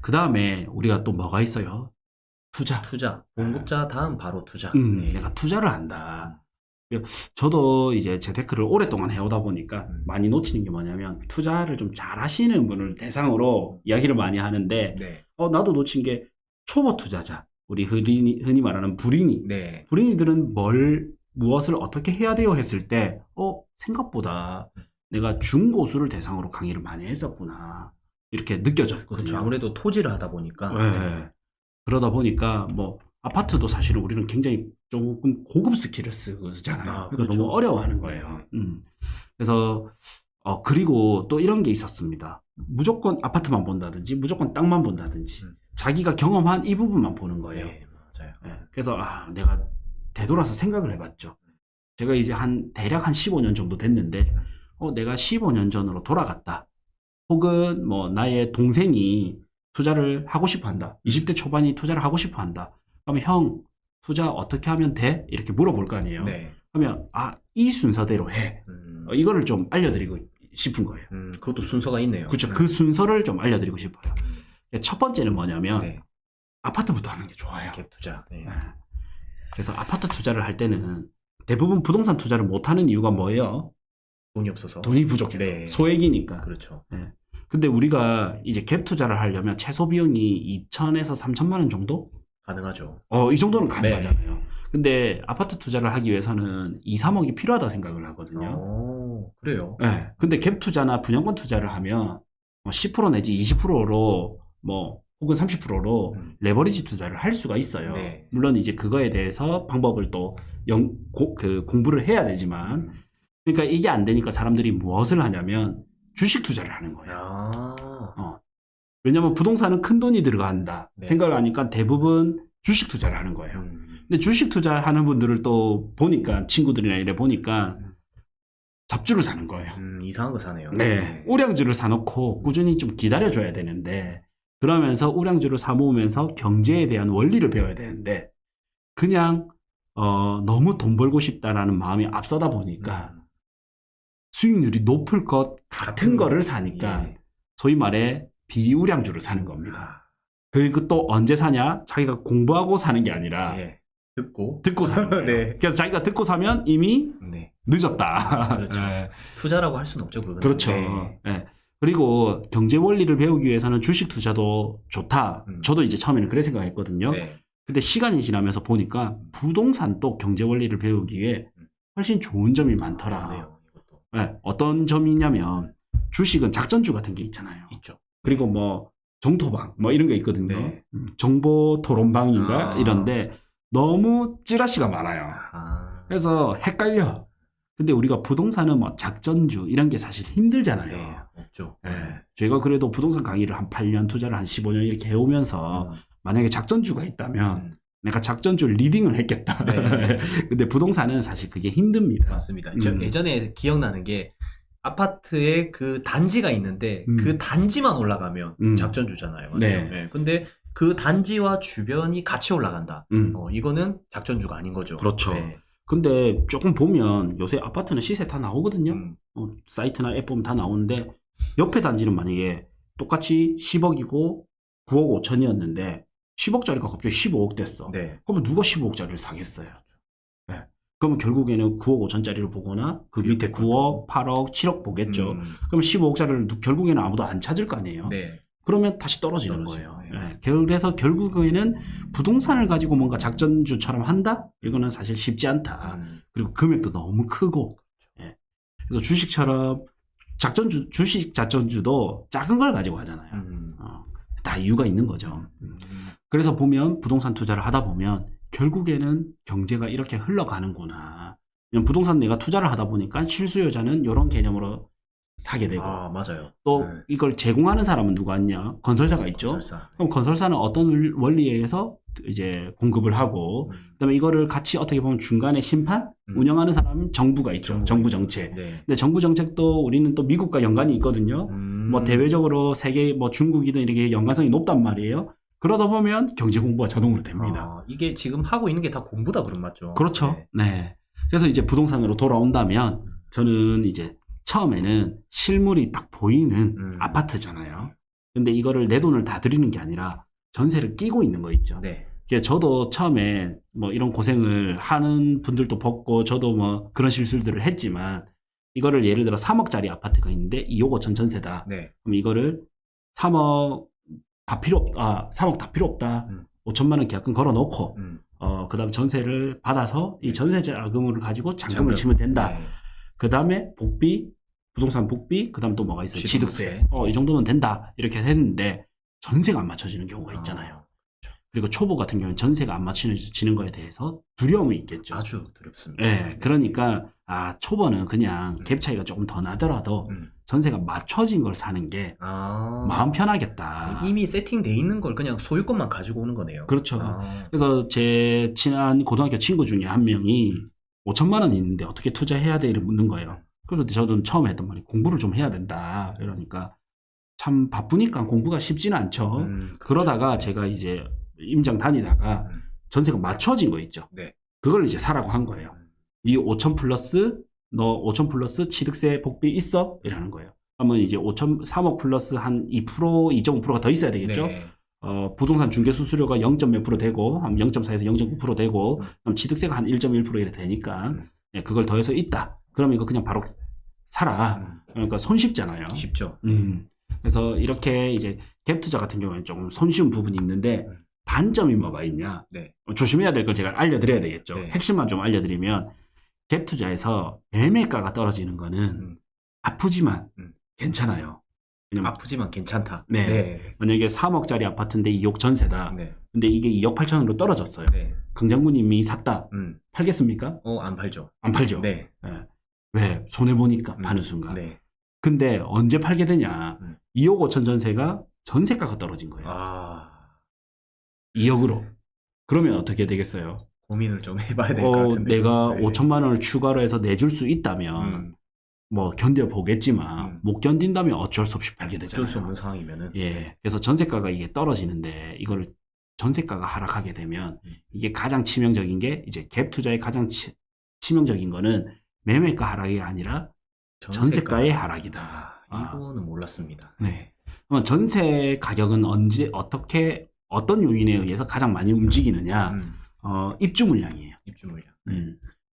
그 다음에 우리가 또 뭐가 있어요? 투자. 투자. 공급자 다음 바로 투자. 내가 투자를 한다. 저도 이제 재테크를 오랫동안 해오다 보니까 많이 놓치는 게 뭐냐면 투자를 좀 잘하시는 분을 대상으로 이야기를 많이 하는데 네. 나도 놓친 게 초보 투자자. 우리 흔히 말하는 불인이. 네. 불인이들은 무엇을 어떻게 해야 돼요 했을 때 생각보다 내가 중고수를 대상으로 강의를 많이 했었구나. 이렇게 느껴졌거든요. 그렇죠. 아무래도 토지를 하다 보니까. 네. 그러다 보니까 뭐 아파트도 사실은 우리는 굉장히 조금 고급 스킬을 쓰잖아요. 그렇죠. 너무 어려워하는 거예요. 그래서 그리고 또 이런 게 있었습니다. 무조건 아파트만 본다든지 무조건 땅만 본다든지 자기가 경험한 이 부분만 보는 거예요. 네, 맞아요. 네. 그래서 내가 되돌아서 생각을 해봤죠. 제가 이제 대략 한 15년 정도 됐는데 내가 15년 전으로 돌아갔다. 혹은 뭐 나의 동생이 투자를 하고 싶어 한다. 20대 초반이 투자를 하고 싶어 한다. 그러면 형 투자 어떻게 하면 돼? 이렇게 물어볼 거 아니에요. 네. 그러면 이 순서대로 해. 이거를 좀 알려드리고 싶은 거예요. 그것도 순서가 있네요. 그렇죠. 그 순서를 좀 알려드리고 싶어요. 첫 번째는 뭐냐면 네. 아파트부터 하는 게 좋아요. 갭 투자. 네. 그래서 아파트 투자를 할 때는 대부분 부동산 투자를 못하는 이유가 뭐예요? 돈이 없어서. 돈이 부족해서. 네. 소액이니까. 그렇죠. 네. 근데 우리가 이제 갭 투자를 하려면 최소 비용이 2천에서 3천만 원 정도? 가능하죠. 이 정도는 가능하잖아요. 근데 아파트 투자를 하기 위해서는 2, 3억이 필요하다 생각을 하거든요. 그래요? 네. 근데 갭 투자나 분양권 투자를 하면 10% 내지 20%로 혹은 30%로 레버리지 투자를 할 수가 있어요. 네. 물론 이제 그거에 대해서 방법을 또 공부를 해야 되지만 그러니까 이게 안 되니까 사람들이 무엇을 하냐면 주식 투자를 하는 거예요. 왜냐면 부동산은 큰 돈이 들어간다 네. 생각을 하니까 대부분 주식 투자를 하는 거예요. 근데 주식 투자하는 분들을 또 보니까 친구들이나 이래 보니까 잡주를 사는 거예요. 이상한 거 사네요. 네. 우량주를 사놓고 꾸준히 좀 기다려줘야 되는데 그러면서 우량주를 사 모으면서 경제에 대한 원리를 배워야 되는데 그냥 너무 돈 벌고 싶다라는 마음이 앞서다 보니까 수익률이 높을 것 같은 거를 사니까 소위 말해 비우량주를 사는 겁니다. 그리고 또 언제 사냐? 자기가 공부하고 사는 게 아니라 듣고 사는 거예요. 네. 그래서 자기가 듣고 사면 이미 늦었다. 그렇죠. 네. 투자라고 할 수는 없죠. 그건. 그렇죠. 네. 네. 그리고 경제 원리를 배우기 위해서는 주식 투자도 좋다. 저도 이제 처음에는 그래 생각했거든요. 네. 근데 시간이 지나면서 보니까 부동산도 경제 원리를 배우기에 훨씬 좋은 점이 많더라. 좋네요, 이것도. 네. 어떤 점이냐면 주식은 작전주 같은 게 있잖아요. 있죠. 그리고 뭐 정토방 이런 게 있거든요. 네. 정보 토론방인가 이런데 너무 찌라시가 많아요. 그래서 헷갈려. 근데 우리가 부동산은 뭐 작전주 이런 게 사실 힘들잖아요. 네, 없죠. 네. 저희가 그래도 부동산 강의를 한 8년, 투자를 한 15년 이렇게 해오면서 만약에 작전주가 있다면 내가 작전주 리딩을 했겠다. 네. 근데 부동산은 사실 그게 힘듭니다. 맞습니다. 저 예전에 기억나는 게 아파트에 그 단지가 있는데 그 단지만 올라가면 작전주잖아요. 맞죠? 네. 네. 근데 그 단지와 주변이 같이 올라간다. 이거는 작전주가 아닌 거죠. 그렇죠. 네. 근데 조금 보면 요새 아파트는 시세 다 나오거든요. 사이트나 앱 보면 다 나오는데 옆에 단지는 만약에 똑같이 10억이고 9억 5천이었는데 10억짜리가 갑자기 15억 됐어. 네. 그러면 누가 15억짜리를 사겠어요? 네. 그러면 결국에는 9억 5천짜리를 보거나 그 밑에 9억, 8억, 7억 보겠죠. 그럼 15억짜리를 결국에는 아무도 안 찾을 거 아니에요. 네. 그러면 다시 떨어지는 거예요. 네. 그래서 결국에는 부동산을 가지고 뭔가 작전주처럼 한다? 이거는 사실 쉽지 않다. 그리고 금액도 너무 크고. 네. 그래서 주식처럼 주식 작전주도 작은 걸 가지고 하잖아요. 다 이유가 있는 거죠. 그래서 보면 부동산 투자를 하다 보면 결국에는 경제가 이렇게 흘러가는구나. 부동산 내가 투자를 하다 보니까 실수요자는 이런 개념으로 사게 되고. 맞아요. 또 이걸 제공하는 사람은 누가 있냐? 건설사가 있죠. 건설사. 그럼 건설사는 어떤 원리에 의해서 이제 공급을 하고 그다음에 이거를 같이 어떻게 보면 중간에 심판 운영하는 사람은 정부가 있죠. 정부 정책. 네. 근데 정부 정책도 우리는 또 미국과 연관이 있거든요. 뭐 대외적으로 세계 뭐 중국이든 이렇게 연관성이 높단 말이에요. 그러다 보면 경제 공부가 자동으로 됩니다. 이게 지금 하고 있는 게 다 공부다 그런 맞죠? 그렇죠. 네. 그래서 이제 부동산으로 돌아온다면 저는 이제 처음에는 실물이 딱 보이는 아파트잖아요. 근데 이거를 내 돈을 다 드리는 게 아니라 전세를 끼고 있는 거 있죠. 네. 저도 처음에 뭐 이런 고생을 하는 분들도 봤고 저도 뭐 그런 실수들을 했지만 이거를 예를 들어 3억짜리 아파트가 있는데 2억 5천 전세다. 네. 그럼 이거를 3억 다 필요 없다. 3억 다 필요 없다. 5천만 원 계약금 걸어 놓고 그다음 전세를 받아서 이 전세 자금을 가지고 잔금을 치면 된다. 네. 그다음에 복비, 부동산 복비, 그다음 또 뭐가 있어요? 취득세. 이 정도면 된다. 이렇게 했는데 전세가 안 맞춰지는 경우가 있잖아요. 그리고 초보 같은 경우는 전세가 안 맞춰지는 거에 대해서 두려움이 있겠죠. 아주 두렵습니다. 네, 그러니까 초보는 그냥 갭 차이가 조금 더 나더라도 전세가 맞춰진 걸 사는 게 마음 편하겠다. 이미 세팅돼 있는 걸 그냥 소유권만 가지고 오는 거네요. 그렇죠. 그래서 제 친한 고등학교 친구 중에 한 명이 5천만 원 있는데 어떻게 투자해야 돼? 이렇게 묻는 거예요. 그런데 저도 처음에 했던 말이 공부를 좀 해야 된다. 이러니까 참 바쁘니까 공부가 쉽지는 않죠. 그러다가 제가 이제 임장 다니다가 전세가 맞춰진 거 있죠. 네. 그걸 이제 사라고 한 거예요. 이 5천 플러스 너 5천 플러스 취득세 복비 있어? 이라는 거예요. 그러면 이제 3억 플러스 한 2%, 2.5%가 더 있어야 되겠죠. 네. 부동산 중개 수수료가 0. 몇 프로 되고 한 0.4에서 0.9% 되고 그럼 취득세가 한 1.1% 이래 되니까 그걸 더해서 있다. 그러면 이거 그냥 바로 사라. 그러니까 손쉽잖아요. 쉽죠. 그래서 이렇게 이제 갭 투자 같은 경우에는 조금 손쉬운 부분이 있는데 단점이 뭐가 있냐? 네. 조심해야 될 걸 제가 알려드려야 되겠죠. 네. 핵심만 좀 알려드리면 갭 투자에서 매매가가 떨어지는 거는 아프지만 괜찮아요. 아프지만 괜찮다. 네. 네. 만약에 3억짜리 아파트인데 2억 전세다. 네. 근데 이게 2억 8천원으로 떨어졌어요. 네. 강장군님이 샀다. 팔겠습니까? 안 팔죠. 안 팔죠. 네. 네. 왜? 손해보니까 파는 순간. 네. 근데 언제 팔게 되냐? 2억 5천 전세가 전세가가 떨어진 거예요. 2억으로. 그러면 어떻게 되겠어요? 고민을 좀 해봐야 될 것 같은데. 내가 5천만 원을 추가로 해서 내줄 수 있다면 뭐 견뎌보겠지만 못 견딘다면 어쩔 수 없이 팔게 되잖아요. 어쩔 수 없는 상황이면은. 예. 그래서 전세가가 이게 떨어지는데 이걸 전세가가 하락하게 되면 이게 가장 치명적인 게 이제 갭 투자의 가장 치명적인 거는 매매가 하락이 아니라 전세가의 하락이다. 이거는 몰랐습니다. 네. 그러면 전세 가격은 언제 어떻게 어떤 요인에 의해서 가장 많이 움직이느냐? 입주 물량이에요. 입주 물량.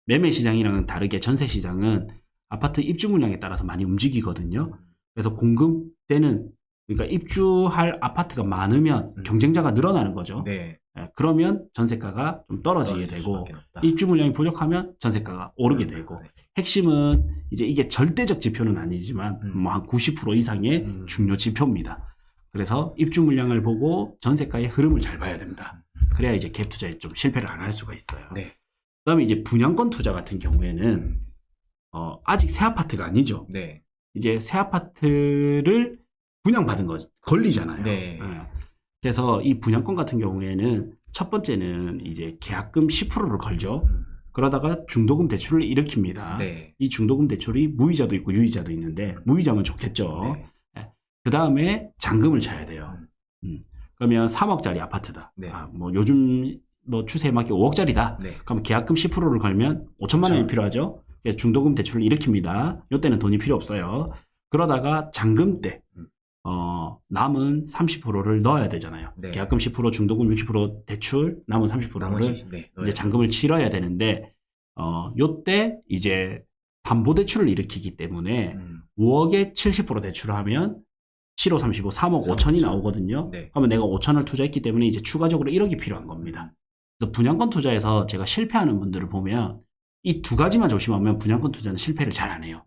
매매 시장이랑은 다르게 전세 시장은 아파트 입주 물량에 따라서 많이 움직이거든요. 그래서 공급대는 그러니까 입주할 아파트가 많으면 경쟁자가 늘어나는 거죠. 네. 그러면 전세가가 좀 떨어지게 되고 입주 물량이 부족하면 전세가가 오르게 되고 핵심은 이제 이게 절대적 지표는 아니지만 뭐 한 90% 이상의 중요 지표입니다. 그래서 입주 물량을 보고 전세가의 흐름을 잘 봐야 됩니다. 그래야 이제 갭 투자에 좀 실패를 안 할 수가 있어요. 네. 그다음에 이제 분양권 투자 같은 경우에는 아직 새 아파트가 아니죠. 네. 이제 새 아파트를 분양받은 거 권리잖아요. 네. 그래서 이 분양권 같은 경우에는 첫 번째는 이제 계약금 10%를 걸죠. 그러다가 중도금 대출을 일으킵니다. 네. 이 중도금 대출이 무이자도 있고 유이자도 있는데 무이자면 좋겠죠. 네. 그 다음에 잔금을 쳐야 돼요. 그러면 3억짜리 아파트다. 네. 뭐 요즘 뭐 추세에 맞게 5억짜리다. 네. 그럼 계약금 10%를 걸면 5천만 원이 필요하죠. 그래서 중도금 대출을 일으킵니다. 이때는 돈이 필요 없어요. 그러다가 잔금 때 남은 30%를 넣어야 되잖아요. 네. 계약금 10%, 중도금 60% 대출, 남은 30%를 이제 잔금을 치러야 되는데 요때 이제 담보 대출을 일으키기 때문에 5억에 70% 대출하면 7, 5, 35, 3억 5천이 나오거든요. 네. 그러면 내가 5천을 투자했기 때문에 이제 추가적으로 1억이 필요한 겁니다. 그래서 분양권 투자에서 제가 실패하는 분들을 보면 이 두 가지만 조심하면 분양권 투자는 실패를 잘 안 해요.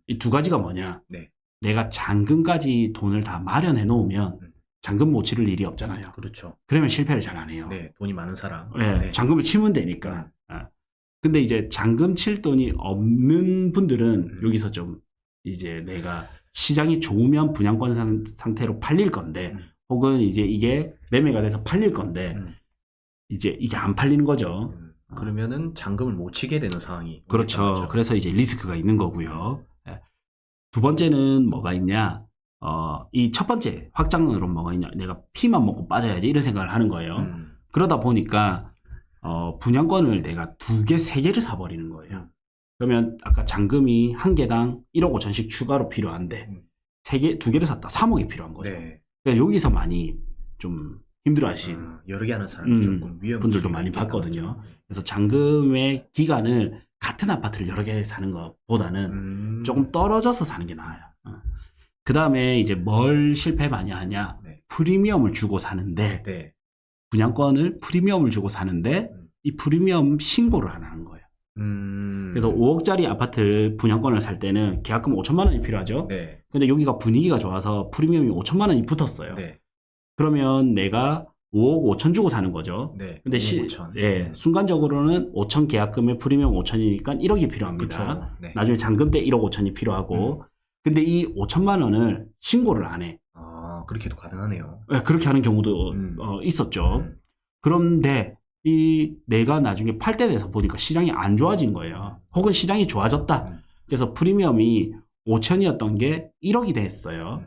이 두 가지가 뭐냐? 네. 내가 잔금까지 돈을 다 마련해 놓으면 잔금 못 치를 일이 없잖아요. 그렇죠. 그러면 실패를 잘 안 해요. 네, 돈이 많은 사람. 네, 네. 잔금을 치면 되니까. 근데 이제 잔금 칠 돈이 없는 분들은 여기서 좀 이제 내가 시장이 좋으면 분양권 상태로 팔릴 건데 혹은 이제 이게 매매가 돼서 팔릴 건데 이제 이게 안 팔리는 거죠. 그러면은 잔금을 못 치게 되는 상황이. 그렇죠. 그래서 이제 리스크가 있는 거고요. 두 번째는 뭐가 있냐? 이 첫 번째 확장으로 뭐가 있냐? 내가 피만 먹고 빠져야지 이런 생각을 하는 거예요. 그러다 보니까 분양권을 내가 2개, 3개를 사버리는 거예요. 그러면 아까 잔금이 1개당 1억 5천씩 추가로 필요한데 2개를 샀다. 3억이 필요한 거죠. 네. 그러니까 여기서 많이 좀 힘들어하신 여러 개 하는 사람이 조금 위험 분들도 많이 봤거든요. 그래서 잔금의 기간을 같은 아파트를 여러 개 사는 것보다는 조금 떨어져서 사는 게 나아요. 그 다음에 이제 뭘 실패 많이 하냐? 네. 프리미엄을 주고 사는데 네. 분양권을 프리미엄을 주고 사는데 이 프리미엄 신고를 안 하는 거예요. 그래서 5억짜리 아파트 분양권을 살 때는 계약금 5천만 원이 필요하죠. 네. 근데 여기가 분위기가 좋아서 프리미엄이 5천만 원이 붙었어요. 네. 그러면 내가 5억 5천 주고 사는 거죠. 네. 근데 5천. 예, 순간적으로는 5천 계약금에 프리미엄 5천이니까 1억이 필요합니다. 그렇죠. 네. 나중에 잔금 때 1억 5천이 필요하고 근데 이 5천만 원을 신고를 안 해. 아, 그렇게도 가능하네요. 예, 그렇게 하는 경우도 있었죠. 그런데 이 내가 나중에 팔 때 돼서 보니까 시장이 안 좋아진 거예요. 혹은 시장이 좋아졌다. 그래서 프리미엄이 5천이었던 게 1억이 됐어요.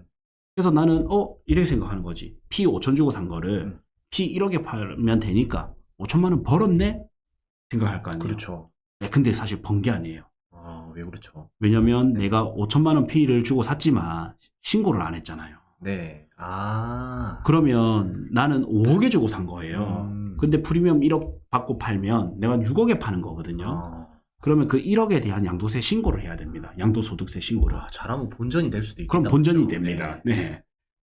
그래서 나는 이렇게 생각하는 거지. P 5천 주고 산 거를 P 1억에 팔면 되니까 5천만 원 벌었네? 생각할 거 아니에요. 그렇죠. 네, 근데 사실 번 게 아니에요. 아, 왜 그렇죠? 왜냐면 내가 5천만 원 P를 주고 샀지만 신고를 안 했잖아요. 네. 아. 그러면 나는 5억에 주고 산 거예요. 근데 프리미엄 1억 받고 팔면 내가 6억에 파는 거거든요. 그러면 그 1억에 대한 양도세 신고를 해야 됩니다. 양도소득세 신고를. 잘하면 본전이 될 수도 있고. 그럼 본전이 됩니다. 네.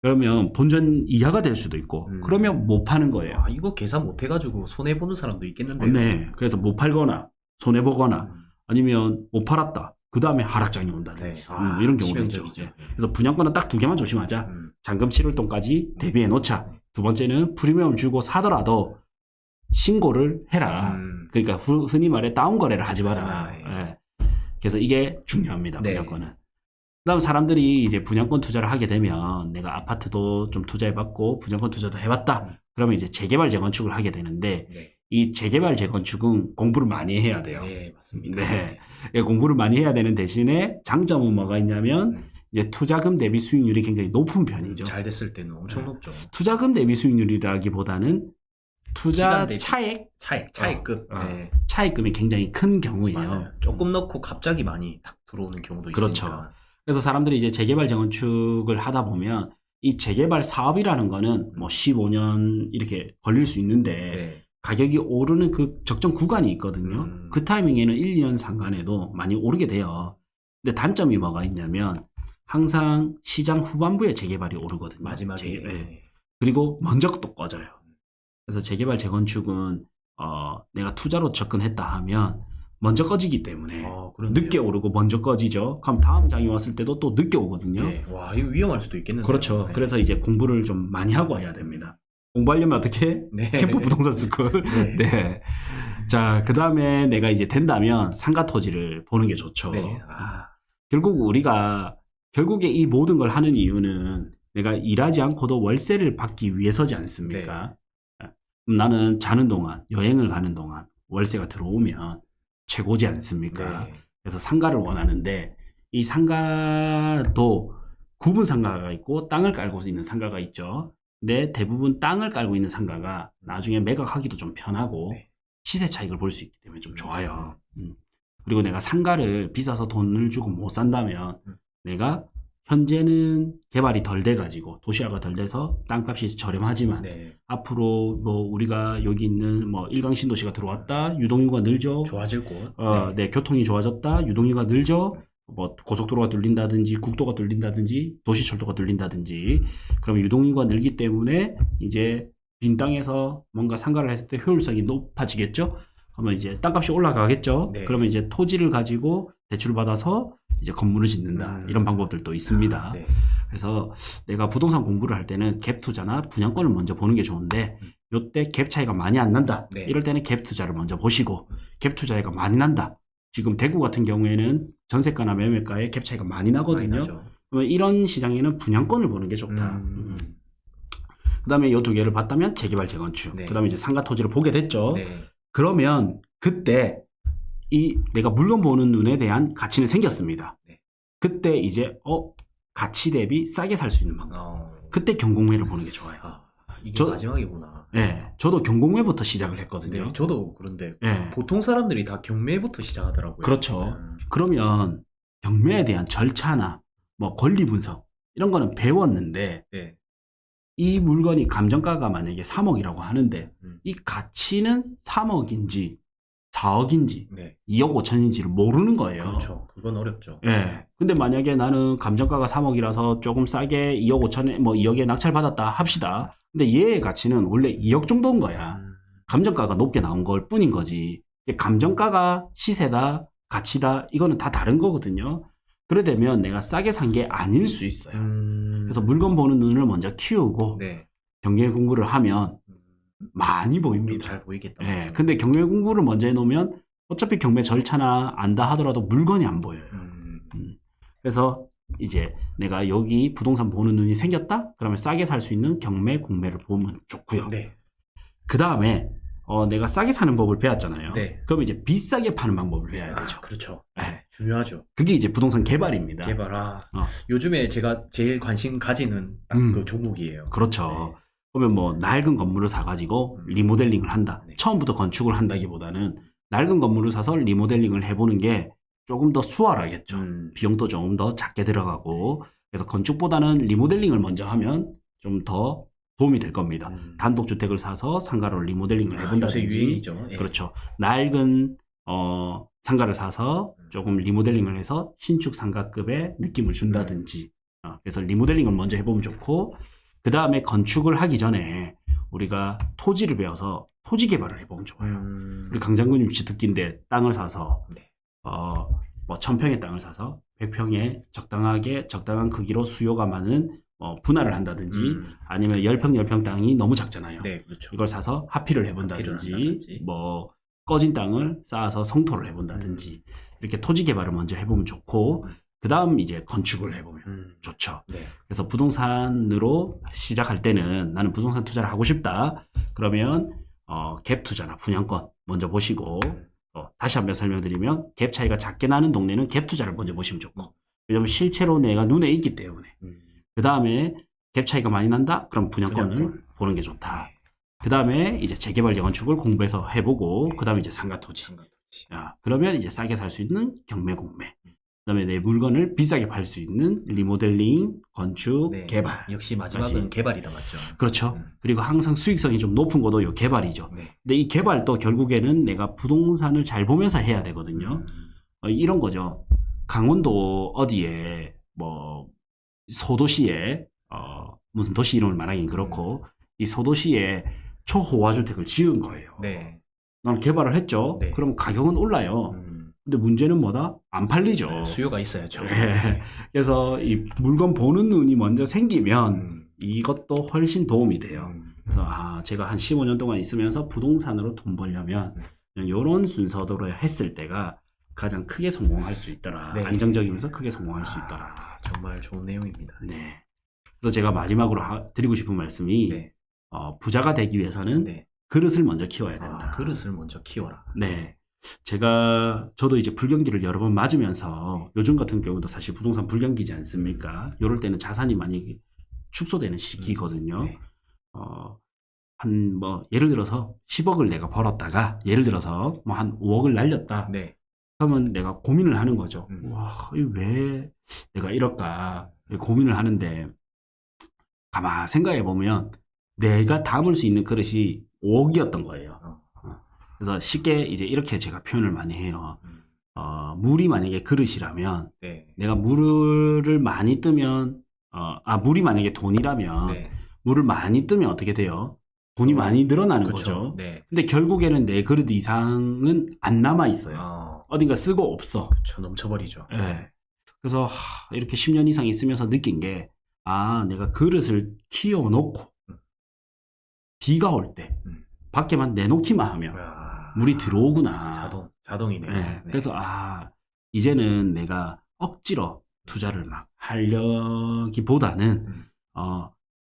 그러면 본전 이하가 될 수도 있고, 그러면 못 파는 거예요. 아, 이거 계산 못 해가지고 손해 보는 사람도 있겠는데요. 네. 그래서 못 팔거나 손해 보거나 아니면 못 팔았다. 그 다음에 하락장이 온다든지 이런 경우도 있죠. 그래서 분양권은 딱 두 개만 조심하자. 잔금 치를 돈까지 대비해 놓자. 두 번째는 프리미엄 주고 사더라도 신고를 해라. 그러니까 흔히 말해 다운 거래를 하지 마라. 예. 그래서 이게 중요합니다. 분양권은. 그다음 사람들이 이제 분양권 투자를 하게 되면 내가 아파트도 좀 투자해봤고 분양권 투자도 해봤다. 그러면 이제 재개발 재건축을 하게 되는데 이 재개발 재건축은 공부를 많이 해야 돼요. 네, 맞습니다. 네. 공부를 많이 해야 되는 대신에 장점은 뭐가 있냐면 이제 투자금 대비 수익률이 굉장히 높은 편이죠. 잘 됐을 때는 엄청 높죠. 투자금 대비 수익률이라기보다는 투자 차액급. 네. 차익금이 굉장히 큰 경우예요. 맞아요. 조금 넣고 갑자기 많이 딱 들어오는 경우도 있으니까. 그렇죠. 그래서 사람들이 이제 재개발 재건축을 하다 보면 이 재개발 사업이라는 거는 뭐 15년 이렇게 걸릴 수 있는데 가격이 오르는 그 적정 구간이 있거든요. 그 타이밍에는 1, 2년 상간에도 많이 오르게 돼요. 근데 단점이 뭐가 있냐면 항상 시장 후반부에 재개발이 오르거든요. 마지막에. 그리고 먼저 또 꺼져요. 그래서 재개발 재건축은 내가 투자로 접근했다 하면 먼저 꺼지기 때문에 늦게 오르고 먼저 꺼지죠. 그럼 다음 장이 왔을 때도 또 늦게 오거든요. 네. 와, 이거 위험할 수도 있겠는데요. 그렇죠. 네. 그래서 이제 공부를 좀 많이 하고 해야 됩니다. 공부하려면 어떻게? 네. 캠프 부동산 스쿨. 네. 네. 자, 그 다음에 내가 이제 된다면 상가 토지를 보는 게 좋죠. 네. 결국에 이 모든 걸 하는 이유는 내가 일하지 않고도 월세를 받기 위해서지 않습니까? 나는 자는 동안, 여행을 가는 동안 월세가 들어오면 최고지 않습니까? 네. 그래서 상가를 원하는데 이 상가도 구분 상가가 있고 땅을 깔고 있는 상가가 있죠. 근데 대부분 땅을 깔고 있는 상가가 나중에 매각하기도 좀 편하고 시세 차익을 볼 수 있기 때문에 좀 좋아요. 그리고 내가 상가를 비싸서 돈을 주고 못 산다면 내가 현재는 개발이 덜 돼가지고 도시화가 덜 돼서 땅값이 저렴하지만 앞으로 뭐 우리가 여기 있는 뭐 일강 신도시가 들어왔다, 유동인구가 늘죠. 좋아질 곳. 교통이 좋아졌다, 유동인구가 늘죠. 뭐 고속도로가 뚫린다든지 국도가 뚫린다든지 도시철도가 뚫린다든지 그러면 유동인구가 늘기 때문에 이제 빈 땅에서 뭔가 상가를 했을 때 효율성이 높아지겠죠. 그러면 이제 땅값이 올라가겠죠. 그러면 이제 토지를 가지고 대출을 받아서 이제 건물을 짓는다. 이런 방법들도 있습니다. 그래서 내가 부동산 공부를 할 때는 갭 투자나 분양권을 먼저 보는 게 좋은데 요때 갭 차이가 많이 안 난다. 이럴 때는 갭 투자를 먼저 보시고 갭 투자가 많이 난다. 지금 대구 같은 경우에는 전세가나 매매가에 갭 차이가 많이 나거든요. 그러면 이런 시장에는 분양권을 보는 게 좋다. 그 다음에 이 두 개를 봤다면 재개발 재건축. 그 다음에 이제 상가 토지를 보게 됐죠. 그러면 그때 이 내가 물건 보는 눈에 대한 가치는 생겼습니다. 그때 이제 가치 대비 싸게 살 수 있는 방법. 그때 경공매를 보는 게 좋아요. 이게 마지막이구나. 네, 저도 경공매부터 시작을 했거든요. 네, 저도 그런데 보통 사람들이 다 경매부터 시작하더라고요. 그렇죠. 그러면 경매에 대한 절차나 뭐 권리 분석 이런 거는 배웠는데 이 물건이 감정가가 만약에 3억이라고 하는데 이 가치는 3억인지 4억인지 네. 2억 5천인지를 모르는 거예요. 그렇죠. 그건 어렵죠. 예. 근데 만약에 나는 감정가가 3억이라서 조금 싸게 2억 5천에 뭐 2억에 낙찰받았다 합시다. 근데 얘의 가치는 원래 2억 정도인 거야. 감정가가 높게 나온 걸 뿐인 거지. 감정가가 시세다, 가치다, 이거는 다 다른 거거든요. 그래 되면 내가 싸게 산 게 아닐 수 있어요. 그래서 물건 보는 눈을 먼저 키우고 네. 경매 공부를 하면 많이 보입니다. 잘 보이겠다. 예. 근데 경매 공부를 먼저 해놓으면 어차피 경매 절차나 안다 하더라도 물건이 안 보여요. 그래서 이제 내가 여기 부동산 보는 눈이 생겼다? 그러면 싸게 살 수 있는 경매 공매를 보면 좋고요. 네. 그 다음에 내가 싸게 사는 법을 배웠잖아요. 네. 그럼 이제 비싸게 파는 방법을 배워야 되죠. 그렇죠. 네. 중요하죠. 그게 이제 부동산 개발입니다. 개발. 요즘에 제가 제일 관심 가지는 딱 그 종목이에요. 그렇죠. 네. 그러면 뭐 낡은 건물을 사가지고 리모델링을 한다. 네. 처음부터 건축을 한다기보다는 낡은 건물을 사서 리모델링을 해보는 게 조금 더 수월하겠죠. 비용도 조금 더 작게 들어가고. 그래서 건축보다는 리모델링을 먼저 하면 좀 더 도움이 될 겁니다. 단독주택을 사서 상가로 리모델링을 해본다든지. 요새 유행이죠. 예. 그렇죠. 낡은 상가를 사서 조금 리모델링을 해서 신축 상가급의 느낌을 준다든지. 그래서 리모델링을 먼저 해보면 좋고, 그 다음에 건축을 하기 전에 우리가 토지를 배워서 토지 개발을 해보면 좋아요. 우리 강장군님 주특기인데 땅을 사서 네. 뭐 1000평의 땅을 사서 100평에 적당한 크기로 수요가 많은 분할을 한다든지 아니면 10평 10평 땅이 너무 작잖아요. 네, 그렇죠. 이걸 사서 하피를 해본다든지 뭐 꺼진 땅을 쌓아서 성토를 해본다든지 이렇게 토지 개발을 먼저 해보면 좋고, 그 다음 이제 건축을 해보면 좋죠. 네. 그래서 부동산으로 시작할 때는 나는 부동산 투자를 하고 싶다. 그러면 갭 투자나 분양권 먼저 보시고, 다시 한번 설명드리면 갭 차이가 작게 나는 동네는 갭 투자를 먼저 보시면 좋고, 왜냐면 실제로 내가 눈에 있기 때문에. 그 다음에 갭 차이가 많이 난다? 그럼 분양권을 보는 게 좋다. 그 다음에 이제 재개발 재건축을 공부해서 해보고, 그 다음에 이제 상가토지. 그러면 이제 싸게 살 수 있는 경매 공매. 그 다음에 내 물건을 비싸게 팔 수 있는 리모델링, 건축, 네. 개발. 역시 마지막은 개발이다, 맞죠? 그렇죠. 그리고 항상 수익성이 좀 높은 것도 이 개발이죠. 네. 근데 이 개발도 결국에는 내가 부동산을 잘 보면서 해야 되거든요. 이런 거죠. 강원도 어디에 뭐 소도시에 무슨 도시 이름을 말하긴 그렇고 이 소도시에 초호화주택을 지은 거예요. 네. 난 개발을 했죠. 네. 그럼 가격은 올라요. 근데 문제는 뭐다? 안 팔리죠. 네, 수요가 있어야죠. 네. 그래서 이 물건 보는 눈이 먼저 생기면 이것도 훨씬 도움이 돼요. 그래서 제가 한 15년 동안 있으면서 부동산으로 돈 벌려면 이런 순서대로 했을 때가 가장 크게 성공할 수 있더라. 네. 안정적이면서 크게 성공할 수 있더라. 정말 좋은 내용입니다. 네. 그래서 제가 마지막으로 드리고 싶은 말씀이 네. 부자가 되기 위해서는 네. 그릇을 먼저 키워야 된다. 그릇을 먼저 키워라. 네. 저도 이제 불경기를 여러 번 맞으면서 요즘 같은 경우도 사실 부동산 불경기지 않습니까? 이럴 때는 자산이 많이 축소되는 시기거든요. 네. 예를 들어서 10억을 내가 벌었다가 예를 들어서 뭐 한 5억을 날렸다. 네. 그러면 내가 고민을 하는 거죠. 와, 왜 내가 이럴까 고민을 하는데 가만 생각해 보면 내가 담을 수 있는 그릇이 5억이었던 거예요. 그래서 쉽게 이제 이렇게 제가 표현을 많이 해요. 물이 만약에 그릇이라면 네. 내가 물을 많이 뜨면 물이 만약에 돈이라면 네. 물을 많이 뜨면 어떻게 돼요? 돈이 많이 늘어나는 그쵸. 거죠. 네. 근데 결국에는 내 그릇 이상은 안 남아 있어요. 어딘가 쓰고 없어. 그쵸, 넘쳐버리죠. 네. 그래서 이렇게 10년 이상 있으면서 느낀 게 내가 그릇을 키워놓고 비가 올 때 밖에만 내놓기만 하면 물이 들어오구나. 자동이네요. 네. 네. 그래서 이제는 내가 억지로 투자를 막 하려기보다는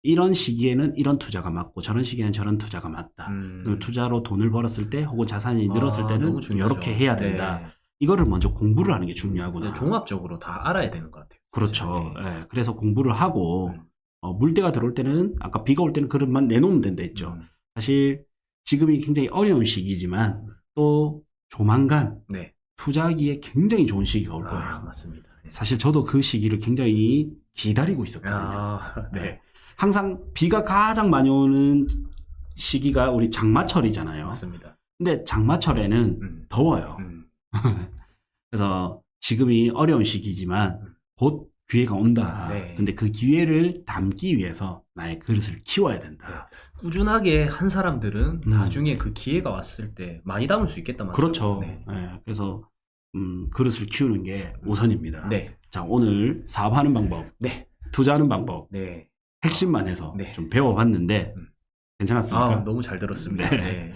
이런 시기에는 이런 투자가 맞고 저런 시기에는 저런 투자가 맞다. 그럼 투자로 돈을 벌었을 때 혹은 자산이 늘었을 때는 너무 중요하죠. 이렇게 해야 된다. 네. 이거를 먼저 공부를 하는 게 중요하구나. 네, 종합적으로 다 알아야 되는 것 같아요. 그렇죠. 네. 네. 그래서 공부를 하고 물때가 들어올 때는 아까 비가 올 때는 그릇만 내놓으면 된다 했죠. 사실 지금이 굉장히 어려운 시기지만 또 조만간 네. 투자하기에 굉장히 좋은 시기가 올 거예요. 맞습니다. 네. 사실 저도 그 시기를 굉장히 기다리고 있었거든요. 네. 항상 비가 가장 많이 오는 시기가 우리 장마철이잖아요. 맞습니다. 근데 장마철에는 더워요. 그래서 지금이 어려운 시기지만 곧 기회가 온다. 네. 근데 그 기회를 담기 위해서 나의 그릇을 키워야 된다. 꾸준하게 한 사람들은 나중에 그 기회가 왔을 때 많이 담을 수 있겠다 말이죠. 그렇죠. 네. 예, 그래서 그릇을 키우는 게 우선입니다. 네. 자, 오늘 사업하는 방법, 네. 투자하는 방법, 네. 핵심만 해서 네. 좀 배워봤는데 괜찮았습니까? 너무 잘 들었습니다. 네. 네.